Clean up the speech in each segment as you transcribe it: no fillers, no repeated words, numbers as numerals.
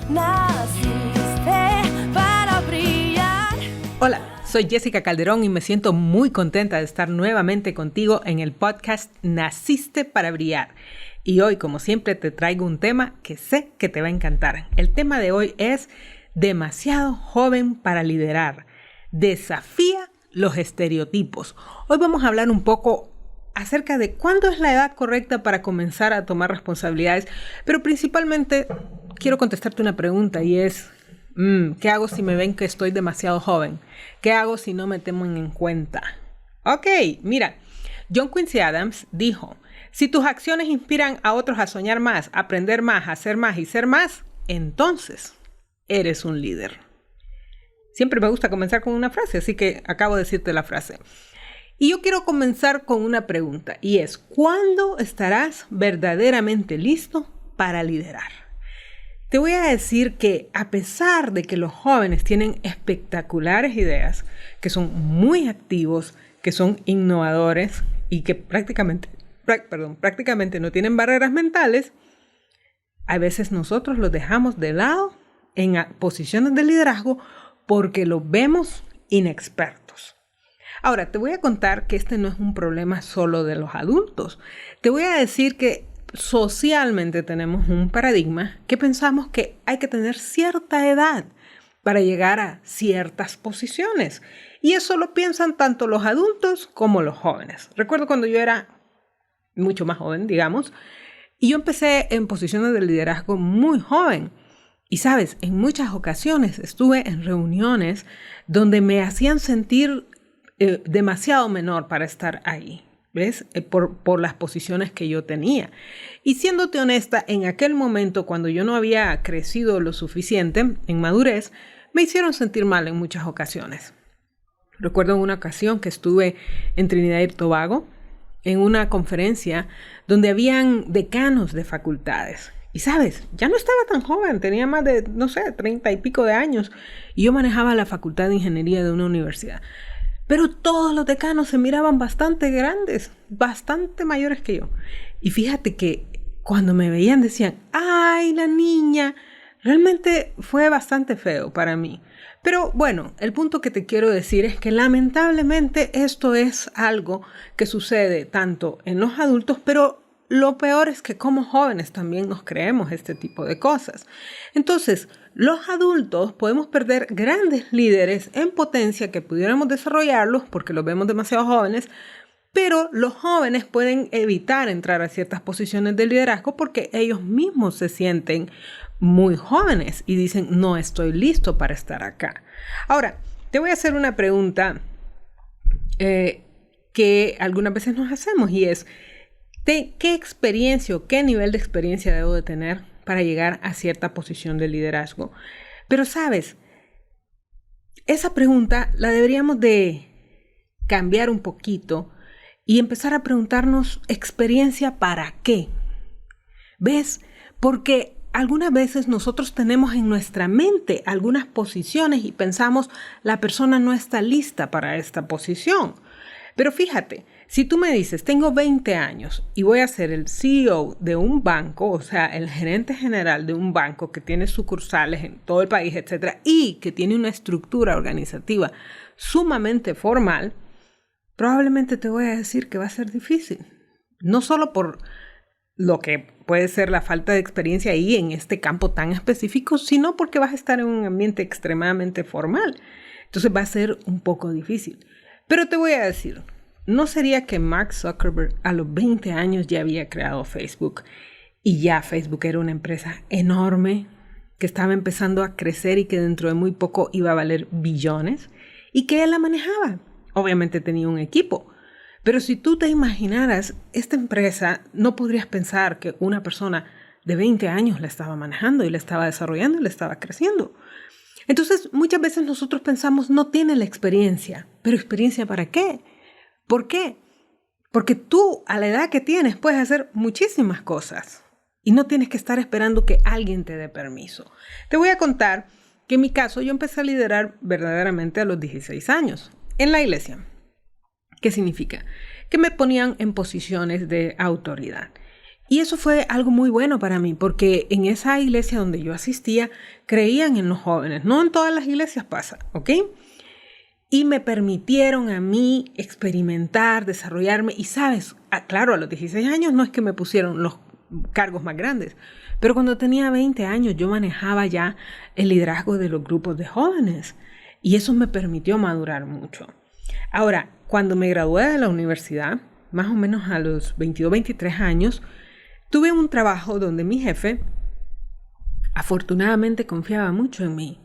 Naciste para brillar. Hola, soy Jessica Calderón y me siento muy contenta de estar nuevamente contigo en el podcast Naciste para brillar. Y hoy, como siempre, te traigo un tema que sé que te va a encantar. El tema de hoy es demasiado joven para liderar. Desafía los estereotipos. Hoy vamos a hablar un poco acerca de cuándo es la edad correcta para comenzar a tomar responsabilidades, pero principalmente quiero contestarte una pregunta y es, ¿qué hago si me ven que estoy demasiado joven? ¿Qué hago si no me toman en cuenta? Ok, mira, John Quincy Adams dijo, si tus acciones inspiran a otros a soñar más, aprender más, hacer más y ser más, entonces eres un líder. Siempre me gusta comenzar con una frase, así que acabo de decirte la frase. Y yo quiero comenzar con una pregunta y es, ¿cuándo estarás verdaderamente listo para liderar? Te voy a decir que a pesar de que los jóvenes tienen espectaculares ideas, que son muy activos, que son innovadores y que prácticamente no tienen barreras mentales, a veces nosotros los dejamos de lado en posiciones de liderazgo porque los vemos inexpertos. Ahora, te voy a contar que este no es un problema solo de los adultos. Te voy a decir que socialmente tenemos un paradigma que pensamos que hay que tener cierta edad para llegar a ciertas posiciones. Y eso lo piensan tanto los adultos como los jóvenes. Recuerdo cuando yo era mucho más joven, digamos, y yo empecé en posiciones de liderazgo muy joven. Y sabes, en muchas ocasiones estuve en reuniones donde me hacían sentir demasiado menor para estar ahí, ¿ves? Por las posiciones que yo tenía. Y siéndote honesta, en aquel momento, cuando yo no había crecido lo suficiente en madurez, me hicieron sentir mal en muchas ocasiones. Recuerdo en una ocasión que estuve en Trinidad y Tobago, en una conferencia donde habían decanos de facultades. Y sabes, ya no estaba tan joven, tenía más de, 30 y pico de años, y yo manejaba la facultad de ingeniería de una universidad. Pero todos los decanos se miraban bastante grandes, bastante mayores que yo. Y fíjate que cuando me veían decían, ¡ay, la niña! Realmente fue bastante feo para mí. Pero bueno, el punto que te quiero decir es que lamentablemente esto es algo que sucede tanto en los adultos, pero lo peor es que como jóvenes también nos creemos este tipo de cosas. Entonces, los adultos podemos perder grandes líderes en potencia que pudiéramos desarrollarlos porque los vemos demasiado jóvenes, pero los jóvenes pueden evitar entrar a ciertas posiciones de liderazgo porque ellos mismos se sienten muy jóvenes y dicen, no estoy listo para estar acá. Ahora, te voy a hacer una pregunta que algunas veces nos hacemos y es, ¿qué experiencia o qué nivel de experiencia debo de tener para llegar a cierta posición de liderazgo? Pero sabes, esa pregunta la deberíamos de cambiar un poquito y empezar a preguntarnos, ¿experiencia para qué? ¿Ves? Porque algunas veces nosotros tenemos en nuestra mente algunas posiciones y pensamos, la persona no está lista para esta posición. Pero fíjate, si tú me dices, tengo 20 años y voy a ser el CEO de un banco, o sea, el gerente general de un banco que tiene sucursales en todo el país, etcétera, y que tiene una estructura organizativa sumamente formal, probablemente te voy a decir que va a ser difícil. No solo por lo que puede ser la falta de experiencia ahí en este campo tan específico, sino porque vas a estar en un ambiente extremadamente formal. Entonces va a ser un poco difícil. Pero te voy a decir, ¿no sería que Mark Zuckerberg a los 20 años ya había creado Facebook y ya Facebook era una empresa enorme que estaba empezando a crecer y que dentro de muy poco iba a valer billones y que él la manejaba? Obviamente tenía un equipo, pero si tú te imaginaras esta empresa, no podrías pensar que una persona de 20 años la estaba manejando y la estaba desarrollando y la estaba creciendo. Entonces, muchas veces nosotros pensamos, no tiene la experiencia. ¿Pero experiencia para qué? ¿Por qué? Porque tú, a la edad que tienes, puedes hacer muchísimas cosas. Y no tienes que estar esperando que alguien te dé permiso. Te voy a contar que en mi caso, yo empecé a liderar verdaderamente a los 16 años en la iglesia. ¿Qué significa? Que me ponían en posiciones de autoridad. Y eso fue algo muy bueno para mí, porque en esa iglesia donde yo asistía, creían en los jóvenes. No en todas las iglesias pasa, ¿ok? Y me permitieron a mí experimentar, desarrollarme. Y sabes, claro, a los 16 años no es que me pusieron los cargos más grandes, pero cuando tenía 20 años yo manejaba ya el liderazgo de los grupos de jóvenes. Y eso me permitió madurar mucho. Ahora, cuando me gradué de la universidad, más o menos a los 22, 23 años, tuve un trabajo donde mi jefe afortunadamente confiaba mucho en mí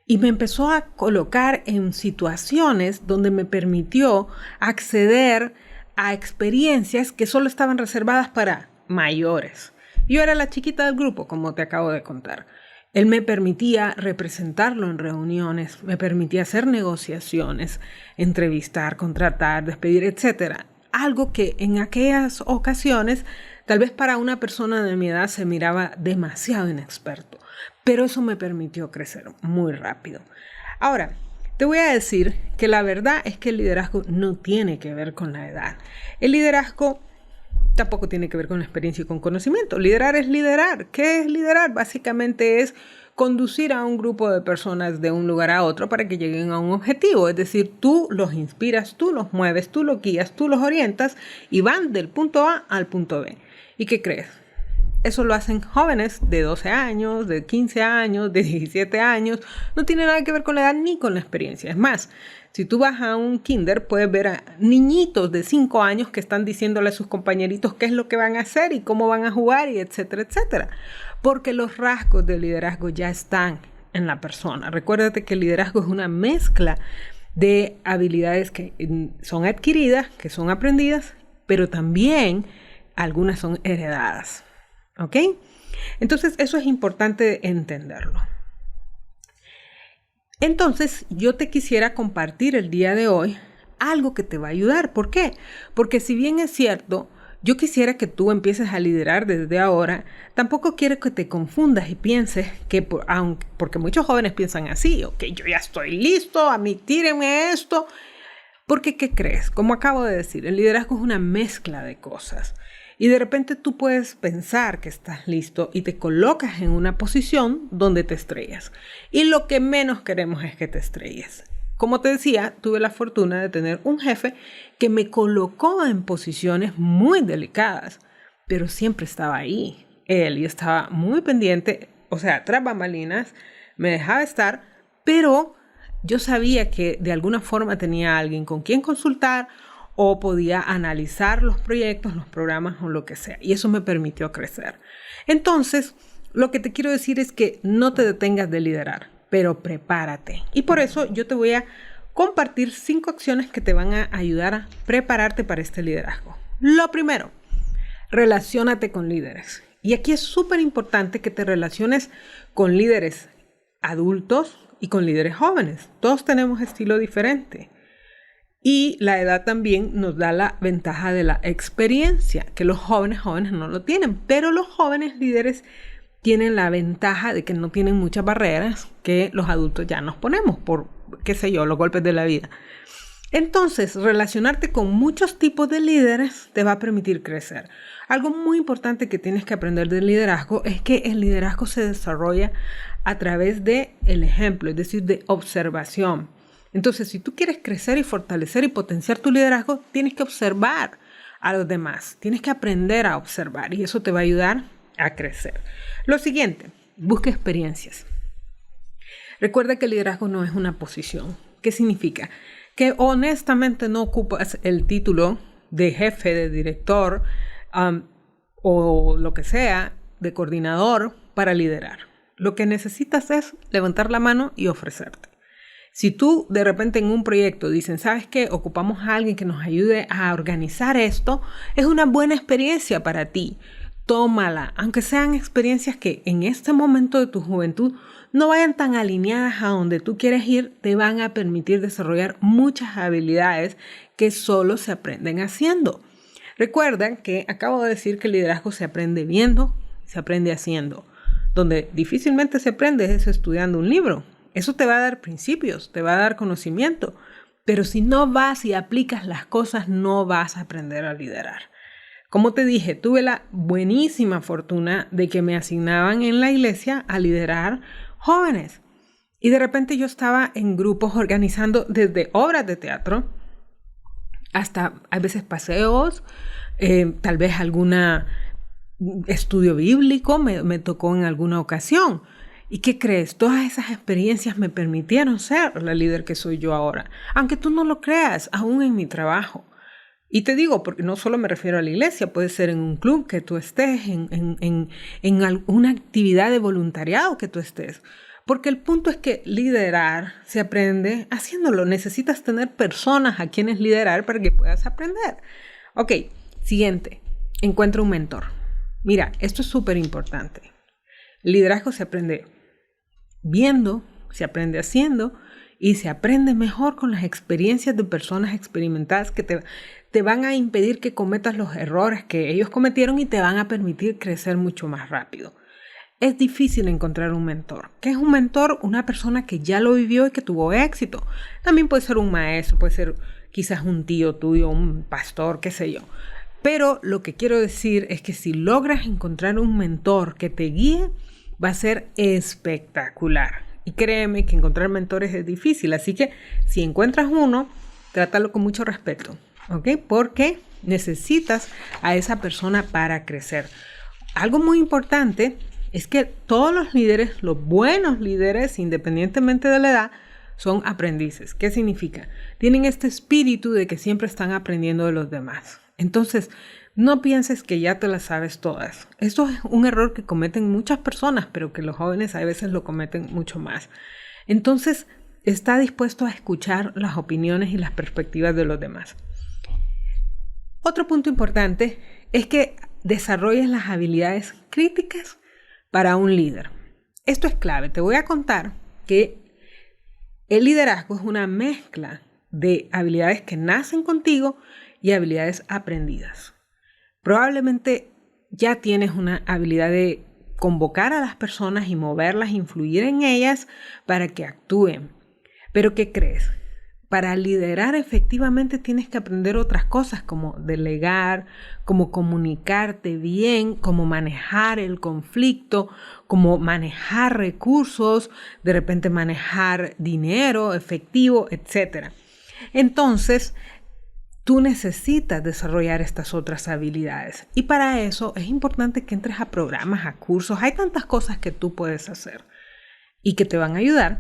y me empezó a colocar en situaciones donde me permitió acceder a experiencias que solo estaban reservadas para mayores. Yo era la chiquita del grupo, como te acabo de contar. Él me permitía representarlo en reuniones, me permitía hacer negociaciones, entrevistar, contratar, despedir, etc. Algo que en aquellas ocasiones tal vez para una persona de mi edad se miraba demasiado inexperto, pero eso me permitió crecer muy rápido. Ahora, te voy a decir que la verdad es que el liderazgo no tiene que ver con la edad. El liderazgo tampoco tiene que ver con la experiencia y con conocimiento. Liderar es liderar. ¿Qué es liderar? Básicamente es conducir a un grupo de personas de un lugar a otro para que lleguen a un objetivo. Es decir, tú los inspiras, tú los mueves, tú los guías, tú los orientas y van del punto A al punto B. ¿Y qué crees? Eso lo hacen jóvenes de 12 años, de 15 años, de 17 años. No tiene nada que ver con la edad ni con la experiencia. Es más, si tú vas a un kinder, puedes ver a niñitos de 5 años que están diciéndole a sus compañeritos qué es lo que van a hacer y cómo van a jugar y etcétera, etcétera. Porque los rasgos del liderazgo ya están en la persona. Recuérdate que el liderazgo es una mezcla de habilidades que son adquiridas, que son aprendidas, pero también algunas son heredadas. ¿Ok? Entonces, eso es importante entenderlo. Entonces, yo te quisiera compartir el día de hoy algo que te va a ayudar. ¿Por qué? Porque si bien es cierto, yo quisiera que tú empieces a liderar desde ahora, tampoco quiero que te confundas y pienses que, porque muchos jóvenes piensan así, ok, yo ya estoy listo, a mí tírenme esto. Porque, ¿qué crees? Como acabo de decir, el liderazgo es una mezcla de cosas. Y de repente tú puedes pensar que estás listo y te colocas en una posición donde te estrellas. Y lo que menos queremos es que te estrelles. Como te decía, tuve la fortuna de tener un jefe que me colocó en posiciones muy delicadas, pero siempre estaba ahí. Él y estaba muy pendiente, o sea, tras bambalinas, me dejaba estar, pero yo sabía que de alguna forma tenía a alguien con quien consultar o podía analizar los proyectos, los programas o lo que sea. Y eso me permitió crecer. Entonces, lo que te quiero decir es que no te detengas de liderar, pero prepárate. Y por eso yo te voy a compartir 5 acciones que te van a ayudar a prepararte para este liderazgo. Lo primero, relaciónate con líderes. Y aquí es súper importante que te relaciones con líderes adultos y con líderes jóvenes. Todos tenemos estilo diferente. Y la edad también nos da la ventaja de la experiencia, que los jóvenes no lo tienen. Pero los jóvenes líderes tienen la ventaja de que no tienen muchas barreras que los adultos ya nos ponemos por, qué sé yo, los golpes de la vida. Entonces, relacionarte con muchos tipos de líderes te va a permitir crecer. Algo muy importante que tienes que aprender del liderazgo es que el liderazgo se desarrolla a través del ejemplo, es decir, de observación. Entonces, si tú quieres crecer y fortalecer y potenciar tu liderazgo, tienes que observar a los demás. Tienes que aprender a observar y eso te va a ayudar a crecer. Lo siguiente, busca experiencias. Recuerda que el liderazgo no es una posición. ¿Qué significa? Que honestamente no ocupas el título de jefe, de director o lo que sea, de coordinador para liderar. Lo que necesitas es levantar la mano y ofrecerte. Si tú de repente en un proyecto dicen, ¿sabes qué? Ocupamos a alguien que nos ayude a organizar esto, es una buena experiencia para ti. Tómala, aunque sean experiencias que en este momento de tu juventud no vayan tan alineadas a donde tú quieres ir, te van a permitir desarrollar muchas habilidades que solo se aprenden haciendo. Recuerda que acabo de decir que el liderazgo se aprende viendo, se aprende haciendo. Donde difícilmente se aprende es estudiando un libro. Eso te va a dar principios, te va a dar conocimiento, pero si no vas y aplicas las cosas, no vas a aprender a liderar. Como te dije, tuve la buenísima fortuna de que me asignaban en la iglesia a liderar jóvenes. Y de repente yo estaba en grupos organizando desde obras de teatro hasta a veces paseos, tal vez algún estudio bíblico me tocó en alguna ocasión. ¿Y qué crees? Todas esas experiencias me permitieron ser la líder que soy yo ahora. Aunque tú no lo creas, aún en mi trabajo. Y te digo, porque no solo me refiero a la iglesia, puede ser en un club que tú estés, en una actividad de voluntariado que tú estés. Porque el punto es que liderar se aprende haciéndolo. Necesitas tener personas a quienes liderar para que puedas aprender. Ok, siguiente. Encuentra un mentor. Mira, esto es súper importante. Liderazgo se aprende viendo, se aprende haciendo y se aprende mejor con las experiencias de personas experimentadas que te van a impedir que cometas los errores que ellos cometieron y te van a permitir crecer mucho más rápido. Es difícil encontrar un mentor. ¿Qué es un mentor? Una persona que ya lo vivió y que tuvo éxito. También puede ser un maestro, puede ser quizás un tío tuyo, un pastor, qué sé yo. Pero lo que quiero decir es que si logras encontrar un mentor que te guíe, va a ser espectacular. Y créeme que encontrar mentores es difícil. Así que si encuentras uno, trátalo con mucho respeto, ¿ok? Porque necesitas a esa persona para crecer. Algo muy importante es que todos los líderes, los buenos líderes, independientemente de la edad, son aprendices. ¿Qué significa? Tienen este espíritu de que siempre están aprendiendo de los demás. Entonces, no pienses que ya te las sabes todas. Esto es un error que cometen muchas personas, pero que los jóvenes a veces lo cometen mucho más. Entonces, está dispuesto a escuchar las opiniones y las perspectivas de los demás. Otro punto importante es que desarrolles las habilidades críticas para un líder. Esto es clave. Te voy a contar que el liderazgo es una mezcla de habilidades que nacen contigo y habilidades aprendidas. Probablemente ya tienes una habilidad de convocar a las personas y moverlas, influir en ellas para que actúen. Pero ¿qué crees? Para liderar efectivamente tienes que aprender otras cosas como delegar, como comunicarte bien, como manejar el conflicto, como manejar recursos, de repente manejar dinero, efectivo, etc. Entonces, tú necesitas desarrollar estas otras habilidades. Y para eso es importante que entres a programas, a cursos. Hay tantas cosas que tú puedes hacer y que te van a ayudar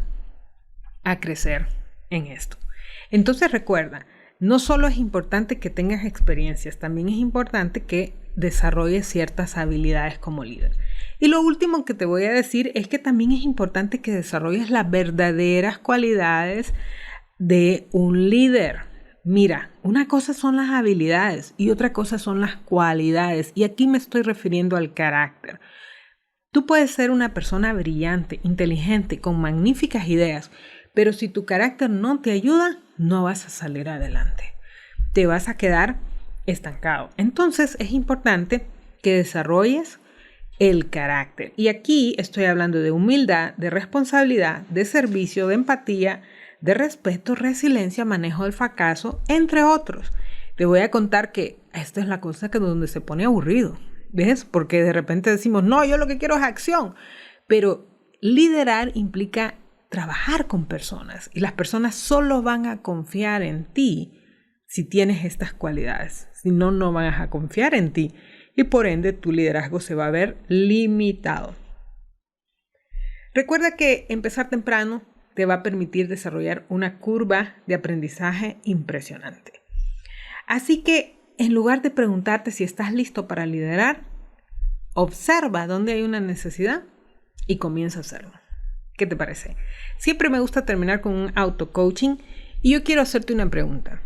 a crecer en esto. Entonces recuerda, no solo es importante que tengas experiencias, también es importante que desarrolles ciertas habilidades como líder. Y lo último que te voy a decir es que también es importante que desarrolles las verdaderas cualidades de un líder. Mira, una cosa son las habilidades y otra cosa son las cualidades. Y aquí me estoy refiriendo al carácter. Tú puedes ser una persona brillante, inteligente, con magníficas ideas, pero si tu carácter no te ayuda, no vas a salir adelante. Te vas a quedar estancado. Entonces es importante que desarrolles el carácter. Y aquí estoy hablando de humildad, de responsabilidad, de servicio, de empatía, de respeto, resiliencia, manejo del fracaso, entre otros. Te voy a contar que esta es la cosa que donde se pone aburrido. ¿Ves? Porque de repente decimos, no, yo lo que quiero es acción. Pero liderar implica trabajar con personas y las personas solo van a confiar en ti si tienes estas cualidades. Si no, no van a confiar en ti y por ende tu liderazgo se va a ver limitado. Recuerda que empezar temprano te va a permitir desarrollar una curva de aprendizaje impresionante. Así que en lugar de preguntarte si estás listo para liderar, observa dónde hay una necesidad y comienza a hacerlo. ¿Qué te parece? Siempre me gusta terminar con un auto-coaching y yo quiero hacerte una pregunta.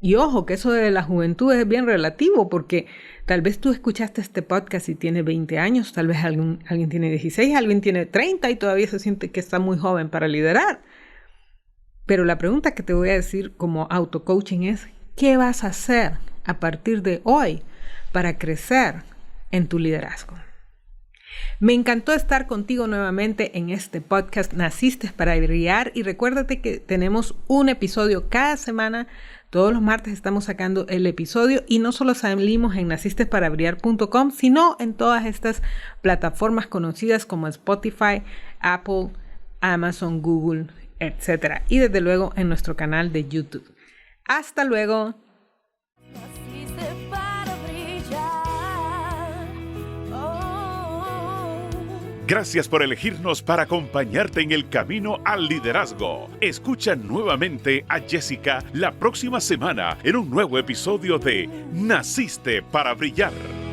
Y ojo, que eso de la juventud es bien relativo porque tal vez tú escuchaste este podcast y tiene 20 años, tal vez alguien tiene 16, alguien tiene 30 y todavía se siente que está muy joven para liderar. Pero la pregunta que te voy a decir como auto-coaching es, ¿qué vas a hacer a partir de hoy para crecer en tu liderazgo? Me encantó estar contigo nuevamente en este podcast Naciste para Brillar y recuérdate que tenemos un episodio cada semana. Todos los martes estamos sacando el episodio y no solo salimos en nacistesparabrillar.com, sino en todas estas plataformas conocidas como Spotify, Apple, Amazon, Google, etc. Y desde luego en nuestro canal de YouTube. ¡Hasta luego! Naciste para brillar. Oh. Gracias por elegirnos para acompañarte en el camino al liderazgo. Escucha nuevamente a Jessica la próxima semana en un nuevo episodio de Naciste para Brillar.